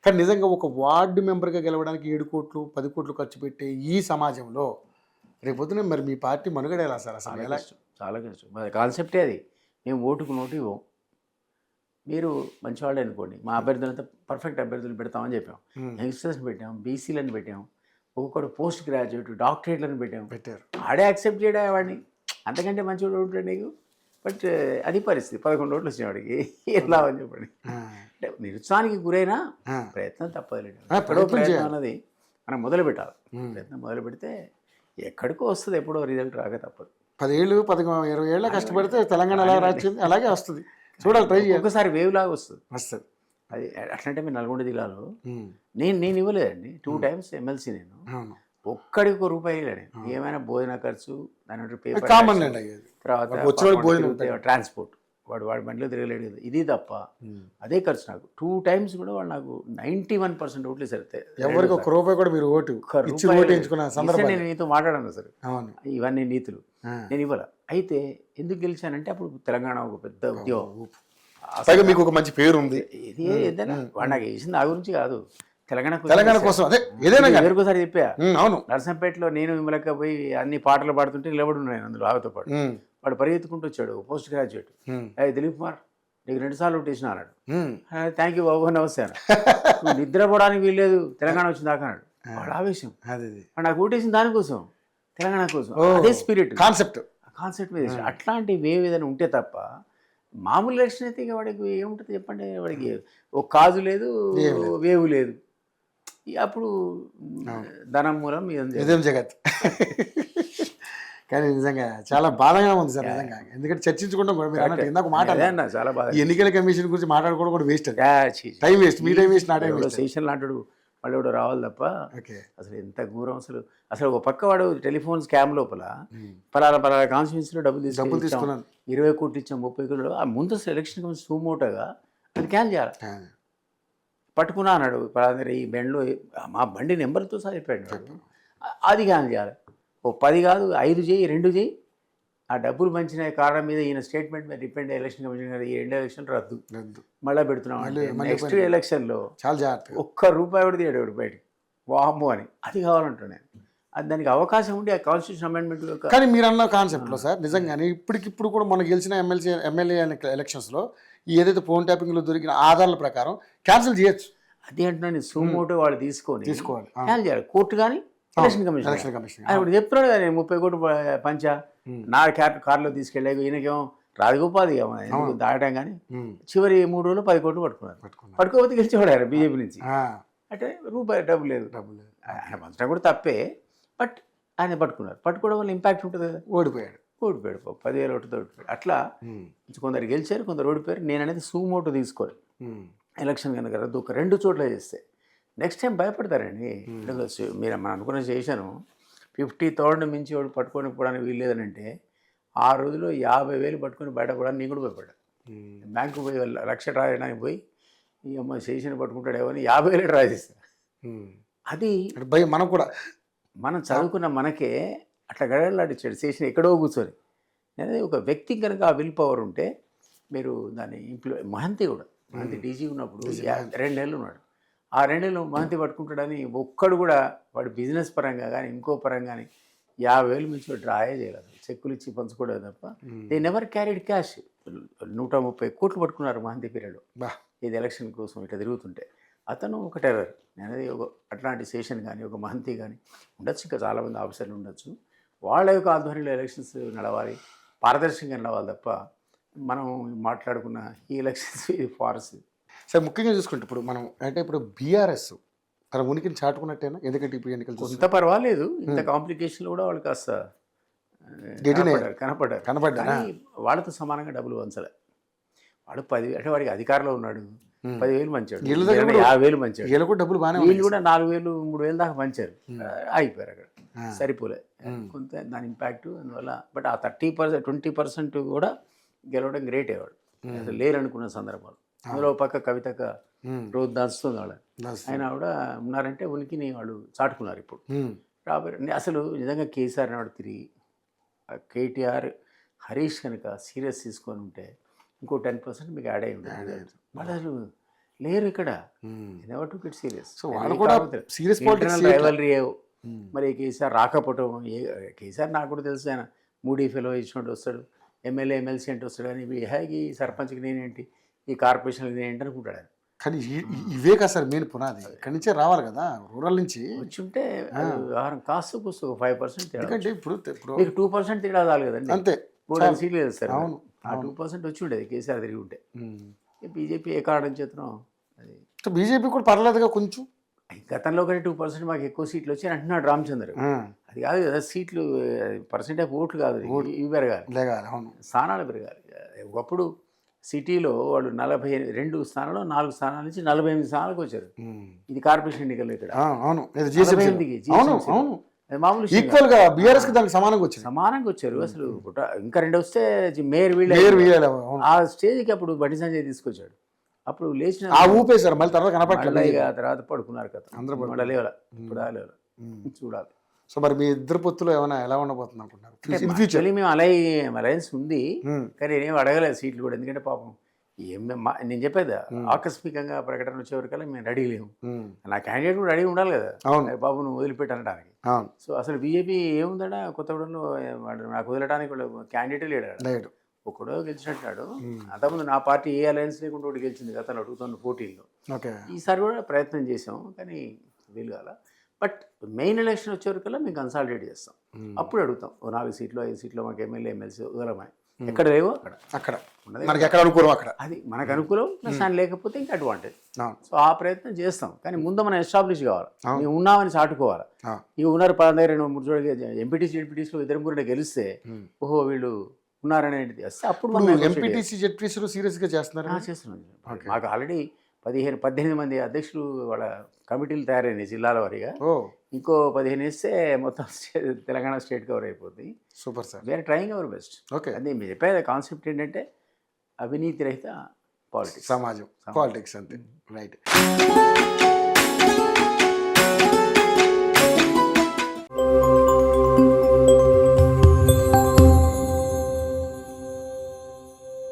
కానీ నిజంగా ఒక వార్డు మెంబర్‌గా గెలవడానికి 7,00,00,000, 10,00,00,000 ఖర్చు పెట్టే ఈ సమాజంలో రేపొద్దున మరి మీ పార్టీ మనుగడ ఎలా సార్ అసలు? చాలా ఎలా? కష్టం, చాలా కష్టం. మన కాన్సెప్టే అది. మేము ఓటుకు నోటు ఇవ్వం. మీరు మంచివాళ్ళే అనుకోండి. మా అభ్యర్థులంతా పర్ఫెక్ట్ అభ్యర్థులు పెడతామని చెప్పాం. హ్మ్. యంగ్‌స్టర్స్‌ని పెట్టాం, బీసీలని పెట్టాం, ఒక్కొక్కడు పోస్ట్ గ్రాడ్యుయేట్, డాక్టరేట్‌లని పెట్టాం. పెట్టారు. ఆడే యాక్సెప్ట్ చేయడా వాడిని. అంతకంటే మంచోడు ఉంటాడు నీకు. బట్ అది పరిస్థితి. 11 ఓట్లు వచ్చినాయి వాడికి. ఏం లాభం చెప్పండి. ఆ! అంటే నిరుత్సాహానికి గురైనా ఆ! ప్రయత్నం తప్పదులేండి. ఆ, ఎక్కడో ప్రయత్నం ప్రయత్నం చేయాలి. అన్నది మనం మొదలుపెట్టాలి. హ్మ్. ప్రయత్నం మొదలు పెడితే ఎక్కడికో వస్తుంది, ఎప్పుడో రిజల్ట్ రాక తప్పదు. 10 ఏళ్ళు, 20 ఏళ్ళ కష్టపడితే తెలంగాణ ఎలా వచ్చింది అలాగే వస్తుంది. చూడాలి, ట్రై చేయాలి. ఒక్కొక్కసారి వేవ్ లాగా వస్తుంది. వస్తుంది. అది అట్లంటే మీరు నల్గొండ జిల్లాలో హ్మ్. నేను ఇవ్వలేదండి. 2 టైమ్స్ ఎమ్మెల్సీ నేను. అవును. ఒక్కడికి ₹1 ఇవ్వలే నేను. ఏమైనా భోజన ఖర్చు, దాని పేపర్ కామన్ లేండి అయ్యేది. తర్వాత వచ్చిన భోజనం ట్రాన్స్పోర్ట్, వాడి బండిలో తిరగలేడు కదా, ఇది తప్ప అదే ఖర్చు నాకు. 2 టైమ్స్ కూడా వాళ్ళు నాకు 91% ఓట్లు సరితే. ఎవరికి ఒక్క రూపాయి కూడా మీరు ఓటు ఇచ్చి ఓటేయించుకున్న సందర్భం. నేను నీతో మాట్లాడాను సార్, అవును. ఇవన్నీ నీతులు ఆ. నేను ఇవ్వాల. అయితే ఎందుకు గెలిచానంటే అప్పుడు తెలంగాణ ఒక పెద్ద ఉద్యోగం. పైగా మీకు ఒక మంచి పేరు ఉంది. ఇది ఏదైనా వాడు నాకు వేసింది నా గురించి కాదు, తెలంగాణ కోసం. అదే ఏదైనా కానీ. ఎవరికోసారి చెప్పా. అవును. నర్సంపేటలో నేను విమలక్క పోయి అన్ని పాటలు పాడుతుంటే నిలబడి ఉన్నాను అందులో ఆమెతో పాటు. ఉమ్. వాడు పరిగెత్తుకుంటూ వచ్చాడు, పోస్ట్ గ్రాడ్యుయేట్. ఉమ్. దిలీప్ కుమార్, నీకు 2 సార్లు ఓటేసిన అన్నాడు. ఉమ్. థ్యాంక్ యూ బాబు, నమస్తే అన్నాడు. నువ్వు నిద్రపోవడానికి వీల్లేదు, తెలంగాణ వచ్చింది దాకా అన్నాడు. వాడు ఆవేశం. అదే వాడు నాకు ఓటేసిన దానికోసం, తెలంగాణ కోసం. అదే స్పిరిట్, కాన్సెప్ట్ మీద. అట్లాంటి వేవ్ ఏదైనా ఉంటే తప్ప మామూలు ఎలక్షన్ అయితే ఇక వాడికి ఏముంటుంది చెప్పండి. వాడికి ఒక కాజు లేదు, వేవు లేదు. అప్పుడు ధనం మూలం ఇదేం జగత్. కానీ నిజంగా చాలా బాధగా ఉంది సార్ నిజంగా. ఎందుకంటే చర్చించుకుంటాం కూడా మీరు అన్నట్టు ఇందాక మాట చాలా బాధ. ఈ ఎన్నికల కమిషన్ గురించి మాట్లాడుకోవడం కూడా వేస్ట్. టైం వేస్ట్, మీ టైం వేస్ట్, నా టైం వేస్ట్. సెషన్ లాంటాడు వాళ్ళు కూడా రావాలి తప్ప. ఓకే. అసలు ఎంత ఘోరం అసలు. అసలు ఒక పక్క వాడు టెలిఫోన్ స్కామ్ లోపల పలానా కాన్స్టిట్యూన్సీలో డబ్బులు తీసుకున్నాను, 20 కోట్లు ఇచ్చాం, 30 కోట్లు. ఆ ముందు అసలు ఎలక్షన్ కమిషన్ సుమోటోగా అది క్యాన్ చేయాలి. పట్టుకున్నా అన్నాడు, ఈ బెండ్లో మా బండి నెంబర్తో సహా చెప్పాడు. అది క్యాన్ చేయాలి. ఓ 10 కాదు, 5 చేయి, 2 చేయి. ఆ డబ్బులు పంచిన కారణం మీద ఈయన స్టేట్మెంట్ మీద డిపెండ్ ఎలక్షన్ కమిషన్ గారు ఈ 2 ఎలక్షన్ రద్దు మళ్ళీ పెడుతున్నాం. నెక్స్ట్ ఎలక్షన్లో చాలా జాగ్రత్త, ₹1 కూడా తీయడు బయటికి, వామ్మో అని. అది కావాలంటున్నాను. అది దానికి అవకాశం ఉండి ఆ కాన్స్టిట్యూషన్ అమెండ్మెంట్లో. కానీ మీరు అన్న కాన్సెప్ట్లో సార్ నిజంగానే ఇప్పటికిప్పుడు కూడా మనం గెలిచిన ఎమ్మెల్యే ఎలక్షన్స్లో ఏదైతే ఫోన్ ట్యాపింగ్లో దొరికిన ఆధారాల ప్రకారం క్యాన్సిల్ చేయొచ్చు. అది అంటున్నాను, సుమోటో వాళ్ళు తీసుకోవాలి, క్యాన్సిల్ చేయాలి. కోర్టు కానీ ఎలక్షన్ కమిషన్ ఇప్పుడు చెప్తున్నాడు కదా, నేను 30 కోట్లు పంచా నా కార్లో తీసుకెళ్ళాక ఈయనకేమో రాజగోపాల్ దాటం. కానీ చివరి 3 రోజులు 10 కోట్లు పట్టుకోకపోతే గెలిచేవాడు ఆయన బీజేపీ నుంచి. అంటే రూపాయి డబ్బు లేదు. ఆయన పంచడం కూడా తప్పే, బట్ ఆయన పట్టుకోవడం వల్ల ఇంపాక్ట్ ఉంటుంది కదా. ఓడిపోయాడు 10,000 ఓటుతో ఓడిపోయాడు. అట్లా కొందరు గెలిచారు, కొందరు ఓడిపోయారు. నేను అనేది సుమోటో తీసుకోవాలి. ఎలక్షన్ కనుక రద్దు ఒక 2 చోట్ల చేస్తే నెక్స్ట్ టైం భయపడతారండి. మీరు మనం అనుకున్న చేశాను 53rd మించి వాడు పట్టుకొని పోవడానికి వీల్లేదని అంటే, ఆ రోజులో 50,000 పట్టుకొని బయటపడడానికి నేను కూడా భయపడ్డా. బ్యాంకు పోయి 1,00,000 డ్రా చేయడానికి పోయి ఈ అమ్మ చేసిన పట్టుకుంటాడేమో అని 50,000 డ్రా చేస్తాను. అది భయం. మనం కూడా మనం చదువుకున్న మనకే అట్లా గడలాడిచ్చాడు చేసిన ఎక్కడో కూర్చొని. అనేది ఒక వ్యక్తికి కనుక ఆ విల్ పవర్ ఉంటే మీరు దాన్ని మహంతి డీజీ ఉన్నప్పుడు 2 నెలలు ఉన్నాడు. ఆ 2 నెలలు మహంతి పట్టుకుంటాడని ఒక్కడు కూడా వాడు బిజినెస్ పరంగా కానీ ఇంకో పరంగా కానీ 50,000 మించి డ్రాయే చేయలేదు. చెక్కులు ఇచ్చి పంచుకోవడం తప్ప దే నెవర్ క్యారీడ్ క్యాష్. 130 కోట్లు పట్టుకున్నారు మహంతి పీరియడ్లో. ఇది ఎలక్షన్ కోసం ఇట్లా తిరుగుతుంటే అతను ఒక టెర్రర్. అనేది ఒక అట్లాంటి సెషన్ కానీ ఒక మహంతి కానీ ఉండొచ్చు, ఇంకా చాలామంది ఆఫీసర్లు ఉండొచ్చు. వాళ్ళ యొక్క ఆధ్వర్యంలో ఎలక్షన్స్ నడవాలి, పారదర్శకంగా నడవాలి తప్ప మనం మాట్లాడుకున్న ఈ ఎలక్షన్స్ ఇది ఫార్స్. సార్ ముఖ్యంగా చూసుకుంటే ఇప్పుడు మనం అంటే ఇప్పుడు బీఆర్ఎస్ తన ఉనికిని చాటుకున్నట్టేనా? ఎందుకంటే ఇప్పుడు ఎన్నికలు కొంత పర్వాలేదు, ఇంత కాంప్లికేషన్లో కూడా వాళ్ళు కాస్త కనపడ్డారు. వాళ్ళతో సమానంగా డబ్బులు వంచలే. వాడు 10 అంటే వాడికి అధికారంలో ఉన్నాడు, 10,000 మంచాడు, 50,000 మంచాడు. వీళ్ళు కూడా 4,000 3,000 దాకా మంచారు. ఆగిపోయారు అక్కడ, సరిపోలే కొంత దాని ఇంపాక్ట్ అందువల్ల. బట్ ఆ 30% 20% కూడా గెలవడం గ్రేట్ అయ్యేవాడు. అసలు లేరనుకున్న సందర్భాలు. అందులో పక్క కవితక రోజు దంచుతుంది వాళ్ళ. ఆయన కూడా ఉన్నారంటే ఉనికిని వాళ్ళు చాటుకున్నారు. ఇప్పుడు రాబోయే అసలు నిజంగా కేసీఆర్ నాడు తిరిగి కేటీఆర్ హరీష్ కనుక సీరియస్ తీసుకొని ఉంటే ఇంకో 10% మీకు యాడ్ అయ్యి ఉంటుంది. వాళ్ళు లేరు ఇక్కడ. Never took it serious. So వాళ్ళు కూడా సీరియస్ పాలిటిక్స్ రైవలరీ మరి కేసీఆర్ రాకపోవటం. కేసీఆర్ నాకు కూడా తెలుసు, ఆయన మూడీ ఫెలో ఇచ్చినట్టు వస్తాడు, ఎమ్మెల్యే ఎమ్మెల్సీ అంటే వస్తాడు, కానీ ఈ సర్పంచ్కి నేనేంటి, ఈ కార్పొరేషన్కి నేనేంటి అనుకుంటాడు ఆయన. కానీ ఇవే కదా సార్ మెయిన్ పునాది, ఇక్కడి నుంచే రావాలి కదా, రూరల్ నుంచి వచ్చి ఉంటే వ్యవహారం కాస్త కూస్తూ 5% తేడా. ఎందుకంటే ఇప్పుడు మీకు 2% తేడా చాలు కదండి. అంతే 3 సీట్లు గెలుస్తారు. అవును. ఆ 2% వచ్చి ఉండేది కేసీఆర్ తిరిగి ఉంటే. బీజేపీ ఏ కారణం చేతనో అది. బీజేపీ కూడా పర్లేదుగా కొంచెం, గతంలో కంటే 2% మాకు ఎక్కువ సీట్లు వచ్చి అంటున్నాడు రామచంద్ర. అది కాదు కదా సీట్లు, పర్సెంటేజ్ ఓట్లు కాదు, ఇవి పెరగాలి, అవును, స్థానాలు పెరగాలి. ఒకప్పుడు సిటీలో వాళ్ళు 42 స్థానాలు 4 స్థానాల నుంచి 48 స్థానాలకు వచ్చారు. ఇది కార్పొరేషన్ ఎన్నికలు ఇక్కడ. అవును, మామూలు ఈక్వల్ గా బీఆర్ఎస్ కి దానికి సమానంగా వచ్చారు. అసలు ఇంకా 2 వస్తే మేయర్ వీళ్ళు ఆ స్టేజ్కి అప్పుడు బండి సంజయ్ తీసుకొచ్చాడు. అప్పుడు లేచిన ఊపేశారు, మళ్ళీ తర్వాత కనపడలేదు, తర్వాత పడుకున్నారు కదా, మళ్ళీ లేవాల. ఇప్పుడు చూడాలి. సో మరి మీ ఇద్దరు పొత్తులో ఏమైనా ఎలా ఉండబోతుంది అనుకుంటున్నారు? మేము అలయన్స్ ఉంది, కానీ నేనేం అడగలేదు సీట్లు కూడా. ఎందుకంటే పాపం నేను చెప్పేది ఆకస్మికంగా ప్రకటన వచ్చేవరకల్లా మేము రెడీ లేము. నా క్యాండిడేట్ కూడా రెడీ ఉండాలి కదా, బాబు నువ్వు వదిలిపెట్టి అనడానికి. సో అసలు బీజేపీ ఏముందడా కొత్తగూడెంలో నాకు వదిలడానికి క్యాండిడేటే లేడు, ఒక్కడో గెలిచినట్టున్నాడు. అంతకుముందు నా పార్టీ ఏ అలయన్స్ లేకుండా ఒకటి గెలిచింది గతంలో 2014లో. ఈసారి కూడా ప్రయత్నం చేసాం, కానీ వీలు కాల. బట్ మెయిన్ ఎలక్షన్ వచ్చేవరకల్లా మేము కన్సాలిడేట్ చేస్తాం. అప్పుడు అడుగుతాం, ఓ 4 సీట్లు 5 సీట్లు మాకు ఎమ్మెల్యే ఎమ్మెల్సీ వదలమని. ఎక్కడ లేవో అక్కడ అది మనకు అనుకూలం, ప్లస్ ఆయన లేకపోతే ఇంకా అడ్వాంటేజ్. సో ఆ ప్రయత్నం చేస్తాం, కానీ ముందు మనం ఎస్టాబ్లిష్ కావాలి, మేము ఉన్నామని చాటుకోవాలి. ఇవి ఉన్నారు 12-3 ఎంపీటీసీ జెడ్పీటీసీలో 2-3 గెలిస్తే ఓహో వీళ్ళు ఉన్నారనేది వస్తే అప్పుడు మనం ఎంపీటీసీ జెడ్పీటీసీలో సీరియస్గా చేస్తున్నాం. మాకు ఆల్రెడీ 18 మంది అధ్యక్షులు వాళ్ళ కమిటీలు తయారైనాయి జిల్లాల వారీగా. ఇంకో 15 వేస్తే మొత్తం తెలంగాణ స్టేట్ కవర్ అయిపోతుంది. Super sir, we are trying our best. అది మీరు చెప్పేది కాన్సెప్ట్ ఏంటంటే అవినీతి రహిత పాలిటిక్స్, సమాజం పాలిటిక్స్ అంతే, రైట్.